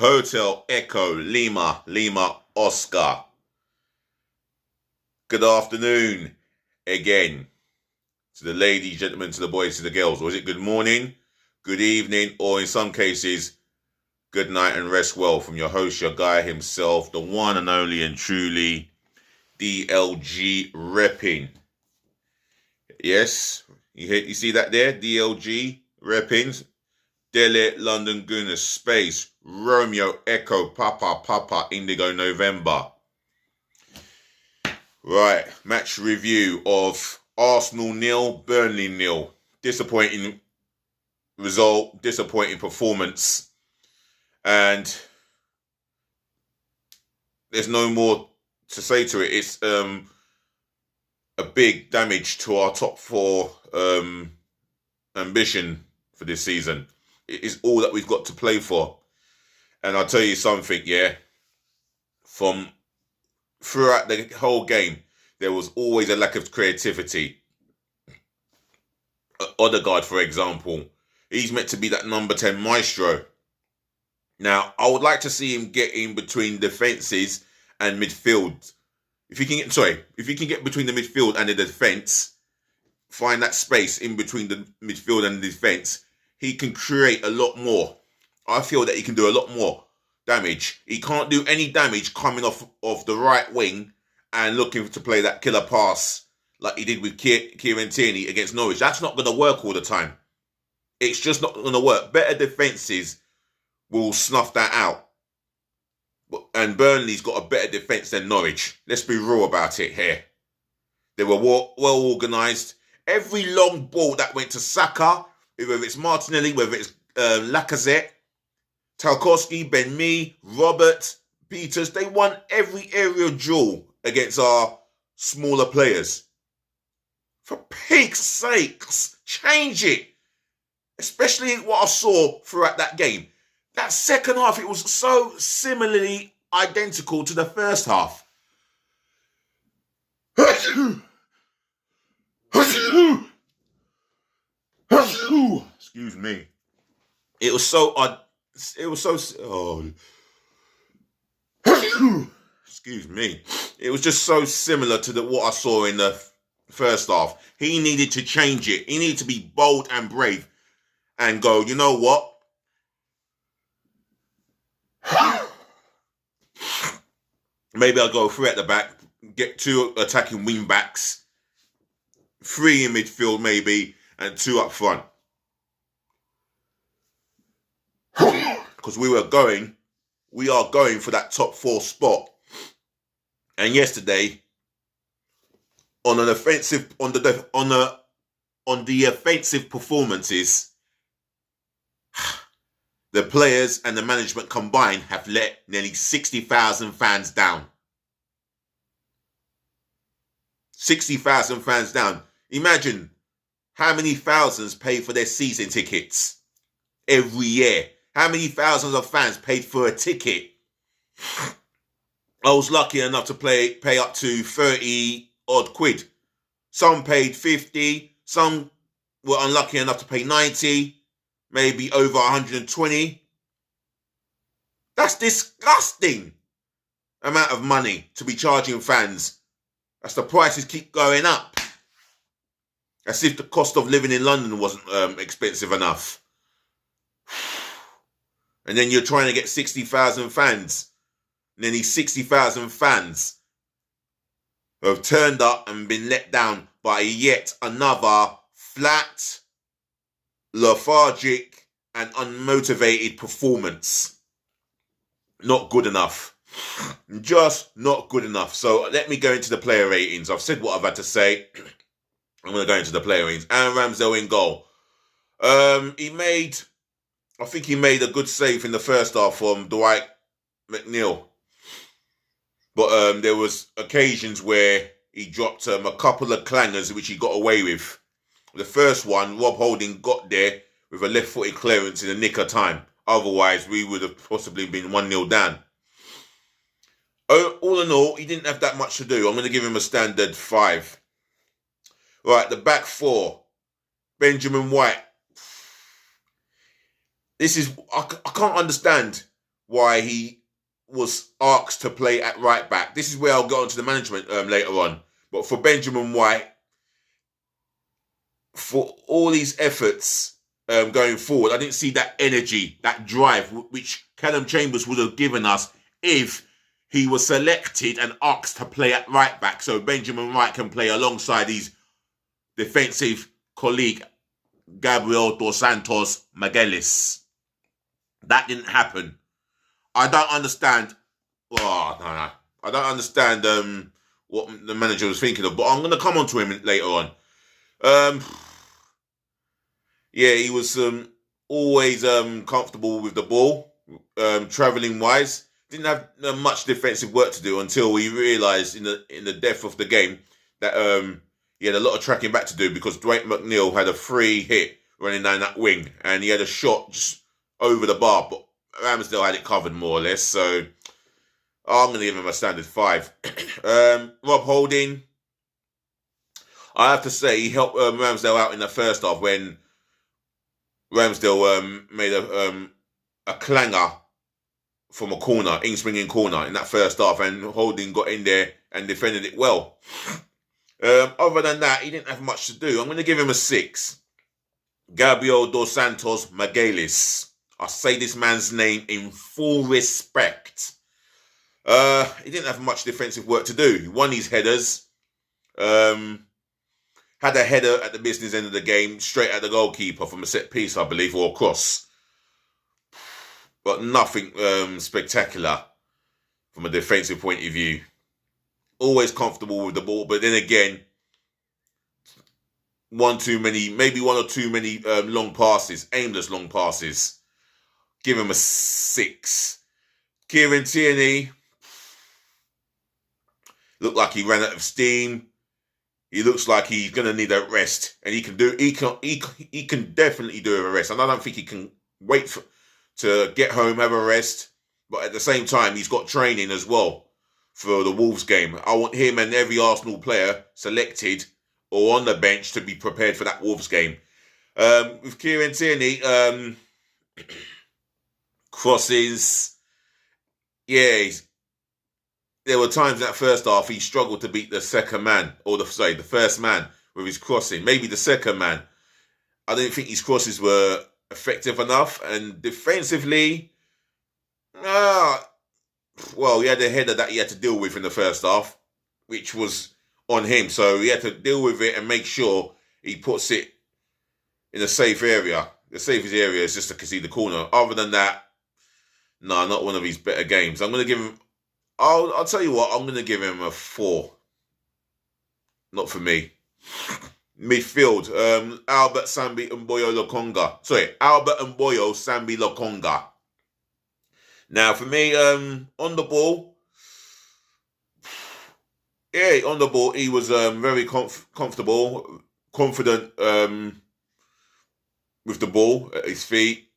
Hotel Echo Lima, Lima Oscar. Good afternoon again to the ladies, gentlemen, to the boys, to the girls. Or is it good morning, good evening, or in some cases, good night and rest well from your host, your guy himself, the one and only and truly DLG repping. Yes, you see that there? DLG repping. Delhi, London, Gooners, Space, Romeo, Echo, Papa, Indigo, November. Right, match review of Arsenal 0, Burnley 0. Disappointing result, disappointing performance. And there's no more to say to it. It's a big damage to our top four ambition for this season. It is all that we've got to play for. And I'll tell you something, yeah. From throughout the whole game, there was always a lack of creativity. Odergaard, for example, he's meant to be that number 10 maestro. Now, I would like to see him get in between defences and midfield. If you can get between the midfield and the defence, find that space in between the midfield and the defence, he can create a lot more. I feel that he can do a lot more damage. He can't do any damage coming off the right wing and looking to play that killer pass like he did with Kieran Tierney against Norwich. That's not going to work all the time. It's just not going to work. Better defences will snuff that out. And Burnley's got a better defence than Norwich. Let's be real about it here. They were well organised. Every long ball that went to Saka, whether it's Martinelli, whether it's Lacazette, Tarkowski, Ben Mee, Robert, Peters, they won every aerial duel against our smaller players. For peak's sakes, change it. Especially what I saw throughout that game. That second half, it was so similarly identical to the first half. Excuse me. It was so odd. Excuse me. It was just so similar to what I saw in the first half. He needed to change it. He needed to be bold and brave and go, you know what? Maybe I'll go 3 at the back, get 2 attacking wing backs, 3 in midfield maybe, and 2 up front. Because we are going for that top 4 spot. And yesterday, on the offensive performances, the players and the management combined have let nearly 60,000 fans down. 60,000 fans down. Imagine how many thousands pay for their season tickets every year. How many thousands of fans paid for a ticket? I was lucky enough to pay up to 30 odd quid. Some paid 50. Some were unlucky enough to pay 90. Maybe over 120. That's disgusting amount of money to be charging fans as the prices keep going up. As if the cost of living in London wasn't expensive enough. And then you're trying to get 60,000 fans. And then these 60,000 fans have turned up and been let down by yet another flat, lethargic and unmotivated performance. Not good enough. Just not good enough. So let me go into the player ratings. I've said what I've had to say. I'm going to go into the player ratings. Aaron Ramsdale in goal. I think he made a good save in the first half from Dwight McNeil. But there was occasions where he dropped a couple of clangers which he got away with. The first one, Rob Holding got there with a left-footed clearance in the nick of time. Otherwise, we would have possibly been 1-0 down. All in all, he didn't have that much to do. I'm going to give him a standard 5. Right, the back 4. Benjamin White. I can't understand why he was asked to play at right back. This is where I'll go on to the management later on. But for Benjamin White, for all these efforts going forward, I didn't see that energy, that drive, which Callum Chambers would have given us if he was selected and asked to play at right back. So Benjamin White can play alongside his defensive colleague, Gabriel dos Santos Miguelis. That didn't happen. I don't understand. Oh, no. I don't understand what the manager was thinking of, but I'm going to come on to him later on. Yeah, he was always comfortable with the ball, travelling wise. Didn't have much defensive work to do until we realised in the depth of the game that he had a lot of tracking back to do, because Dwight McNeil had a free hit running down that wing and he had a shot just over the bar, but Ramsdale had it covered more or less. So I'm going to give him a standard 5. Rob Holding, I have to say, he helped Ramsdale out in the first half when Ramsdale made a clanger from a corner, in-swinging corner in that first half, and Holding got in there and defended it well. Other than that, he didn't have much to do. I'm going to give him a 6. Gabriel dos Santos Miguelis. I say this man's name in full respect. He didn't have much defensive work to do. He won his headers. Had a header at the business end of the game, straight at the goalkeeper from a set piece, I believe, or a cross. But nothing spectacular from a defensive point of view. Always comfortable with the ball, but then again, one or too many long passes, aimless long passes. Give him a 6. Kieran Tierney looked like he ran out of steam. He looks like he's gonna need a rest, and he can definitely do a rest. And I don't think he can wait to get home, have a rest. But at the same time, he's got training as well for the Wolves game. I want him and every Arsenal player selected or on the bench to be prepared for that Wolves game. With Kieran Tierney, crosses, yeah, there were times in that first half he struggled to beat the second man, or the first man with his crossing. Maybe the second man. I didn't think his crosses were effective enough. And defensively, well, he had a header that he had to deal with in the first half, which was on him. So he had to deal with it and make sure he puts it in a safe area. The safest area is just to concede the corner. Other than that, no, not one of his better games. I'm going to give him... I'll tell you what, I'm going to give him a 4. Not for me. Midfield, Albert Sambi Mboyo Lokonga. Albert Mboyo Sambi Lokonga. Now, for me, on the ball, he was very comfortable, confident with the ball at his feet.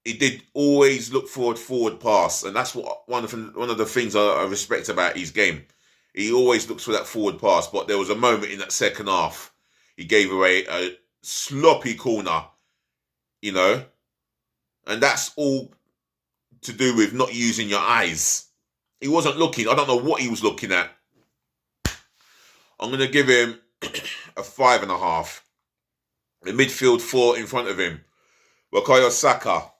He did always look forward pass, and that's what one of the things I respect about his game. He always looks for that forward pass, but there was a moment in that second half he gave away a sloppy corner, and that's all to do with not using your eyes. He wasn't looking. I don't know what he was looking at. I'm going to give him a 5.5. The midfield 4 in front of him. Bukayo Saka.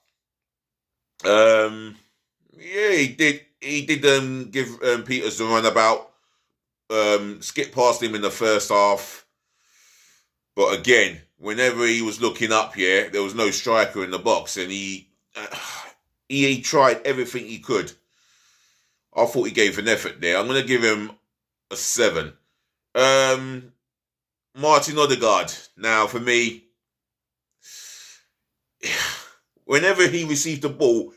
He did give Peters the runabout. Skip past him in the first half. But again, whenever he was looking up here, there was no striker in the box, and he tried everything he could. I thought he gave an effort there. I'm going to give him a 7. Martin Odergaard. Now, for me, whenever he received the ball,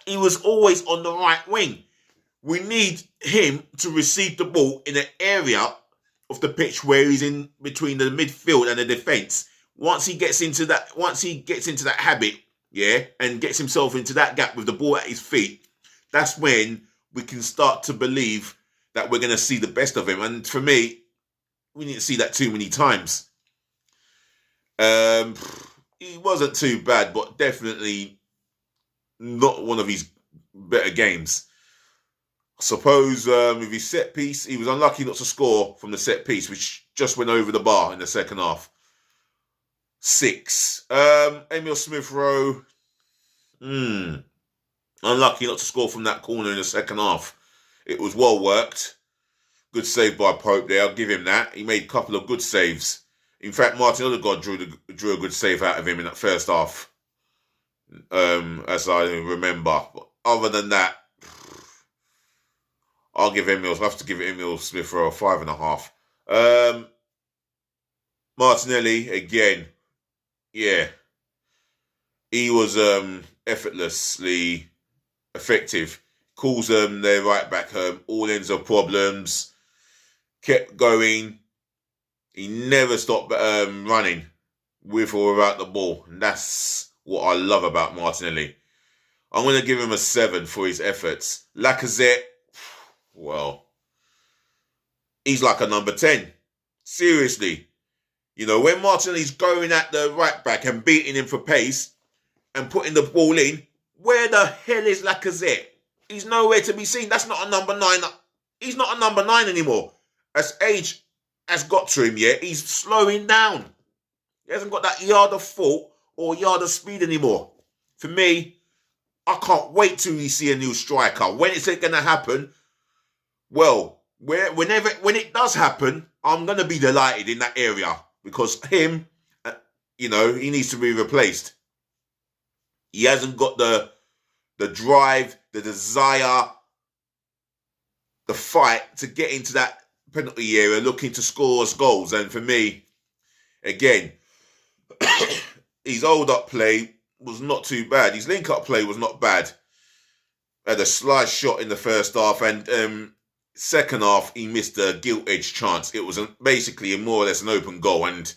he was always on the right wing. We need him to receive the ball in an area of the pitch where he's in between the midfield and the defence. Once he gets into that habit, and gets himself into that gap with the ball at his feet, that's when we can start to believe that we're going to see the best of him. And for me, we didn't see that too many times. He wasn't too bad, but definitely not one of his better games. I suppose with his set piece, he was unlucky not to score from the set piece, which just went over the bar in the second half. 6. Emil Smith-Rowe, unlucky not to score from that corner in the second half. It was well worked. Good save by Pope there. I'll give him that. He made a couple of good saves. In fact, Martin Odergaard drew a good save out of him in that first half, as I remember. But other than that, I'll have to give Emil Smith-Rowe a 5.5. Martinelli, again, yeah. He was effortlessly effective. Calls them their right back home. All ends of problems. Kept going. He never stopped running with or without the ball. And that's what I love about Martinelli. I'm going to give him a 7 for his efforts. Lacazette, well, he's like a number 10. Seriously. You know, when Martinelli's going at the right back and beating him for pace and putting the ball in, where the hell is Lacazette? He's nowhere to be seen. That's not a number 9. He's not a number 9 anymore. As age has got to him yet, he's slowing down. He hasn't got that yard of foot or yard of speed anymore. For me, I can't wait till we see a new striker. When is it going to happen? Well, when it does happen, I'm going to be delighted in that area because him, he needs to be replaced. He hasn't got the drive, the desire, the fight to get into that penalty area looking to score us goals. And for me, again, his hold-up play was not too bad. His link-up play was not bad. Had a slice shot in the first half, and second half, he missed a gilt-edged chance. It was basically more or less an open goal, and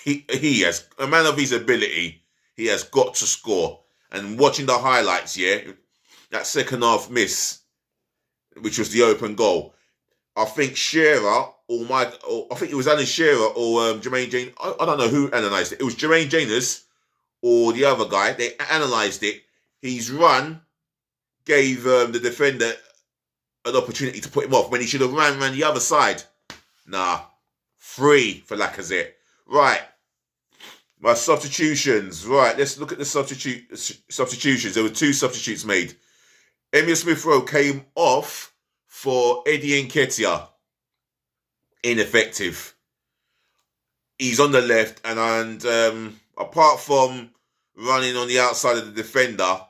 he has, a man of his ability, he has got to score. And watching the highlights, that second half miss, which was the open goal, I think Shearer I think it was Alan Shearer or Jermaine Jane. I don't know who analysed it. It was Jermaine Janus or the other guy. They analysed it. His run gave the defender an opportunity to put him off when he should have ran the other side. Nah, 3 for Lacazette. Right, my substitutions. Right, let's look at the substitutions. There were 2 substitutes made. Emil Smith-Rowe came off for Eddie Nketiah. Ineffective. He's on the left, and apart from running on the outside of the defender,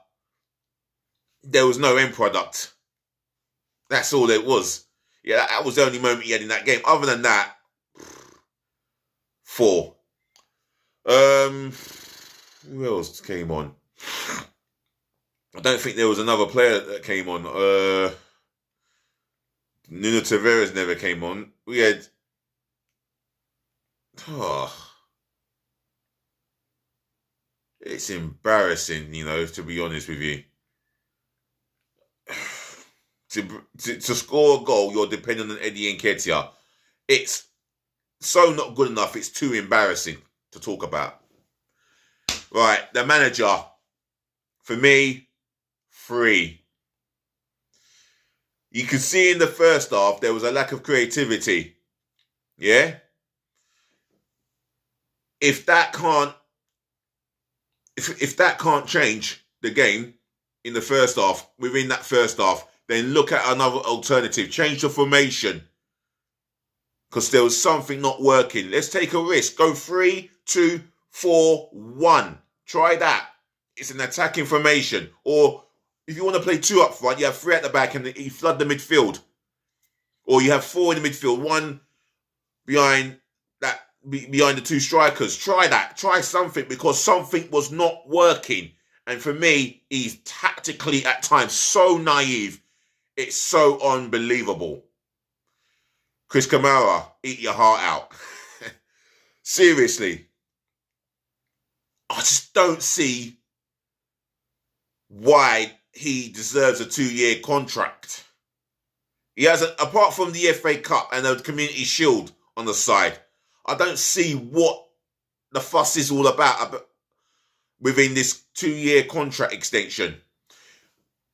there was no end product. That's all it was. Yeah, that was the only moment he had in that game. Other than that, 4. Who else came on? I don't think there was another player that came on. Nuno Tavares never came on. We had... It's embarrassing, to be honest with you. To score a goal, you're dependent on Eddie Nketiah. It's so not good enough, it's too embarrassing to talk about. Right, the manager. For me, 3. You could see in the first half there was a lack of creativity. Yeah? If that can't change the game in the first half, within that first half, then look at another alternative. Change the formation. Because there was something not working. Let's take a risk. Go 3, 2, 4, 1. Try that. It's an attacking formation. Or if you want to play 2 up front, you have 3 at the back and you flood the midfield. Or you have 4 in the midfield, 1 behind the 2 strikers. Try that. Try something, because something was not working. And for me, he's tactically at times so naive. It's so unbelievable. Chris Kamara, eat your heart out. Seriously. I just don't see why he deserves a 2-year contract. He hasn't, apart from the FA Cup and the Community Shield on the side, I don't see what the fuss is all about within this 2-year contract extension.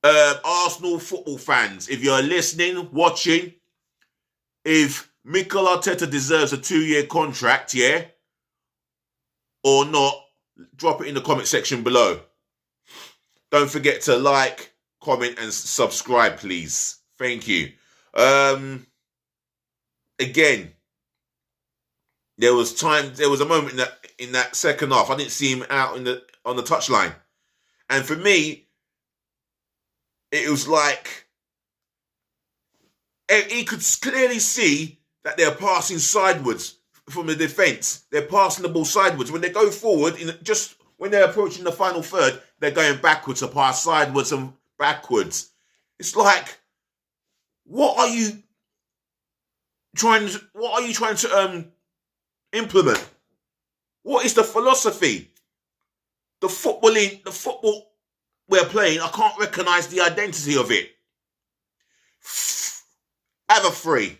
Arsenal football fans, if you're listening, watching, if Mikel Arteta deserves a 2-year contract, yeah, or not, drop it in the comment section below. Don't forget to like, comment, and subscribe, please. Thank you. Again, there was a moment in that second half, I didn't see him out on the touchline. And for me, it was like he could clearly see that they're passing sideways from the defence. They're passing the ball sideways. When they go forward, just when they're approaching the final third, they're going backwards to pass sideways and backwards. It's like, what are you trying to implement? What is the philosophy? The football we're playing, I can't recognise the identity of it. Have a free.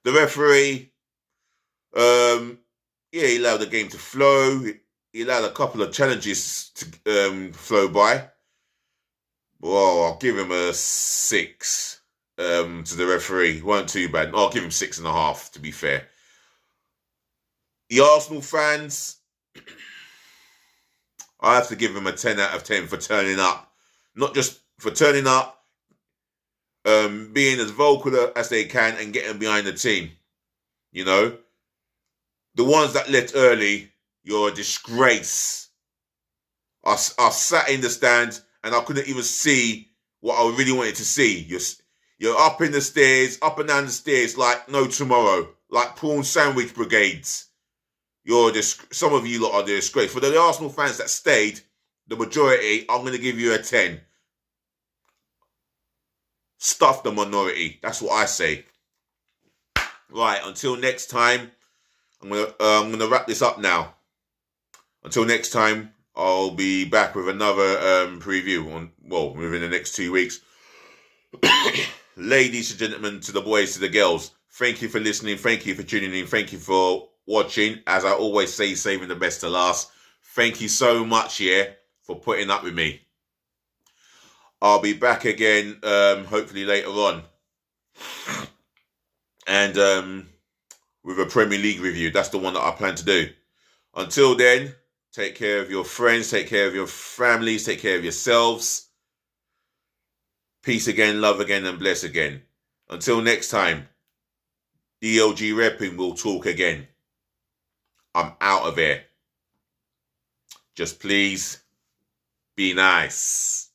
The referee, he allowed the game to flow. He allowed a couple of challenges to flow by. Well, I'll give him a 6 to the referee. Weren't too bad. I'll give him 6.5, to be fair. The Arsenal fans, I have to give him a 10 out of 10 for turning up. Not just for turning up, being as vocal as they can and getting behind the team. You know, the ones that left early, you're a disgrace. I sat in the stand and I couldn't even see what I really wanted to see. You're up in the stairs, up and down the stairs like no tomorrow, like prawn sandwich brigades. Some of you lot are the disgrace. For the Arsenal fans that stayed, the majority, I'm going to give you a 10. Stuff the minority. That's what I say. Right, until next time, I'm gonna wrap this up now. Until next time, I'll be back with another preview within the next 2 weeks. Ladies and gentlemen, to the boys, to the girls, thank you for listening. Thank you for tuning in. Thank you for watching. As I always say, saving the best to last. Thank you so much, for putting up with me. I'll be back again, hopefully later on. And with a Premier League review. That's the one that I plan to do. Until then, take care of your friends, take care of your families, take care of yourselves. Peace again, love again, and bless again. Until next time, DLG Repping will talk again. I'm out of here. Just please be nice.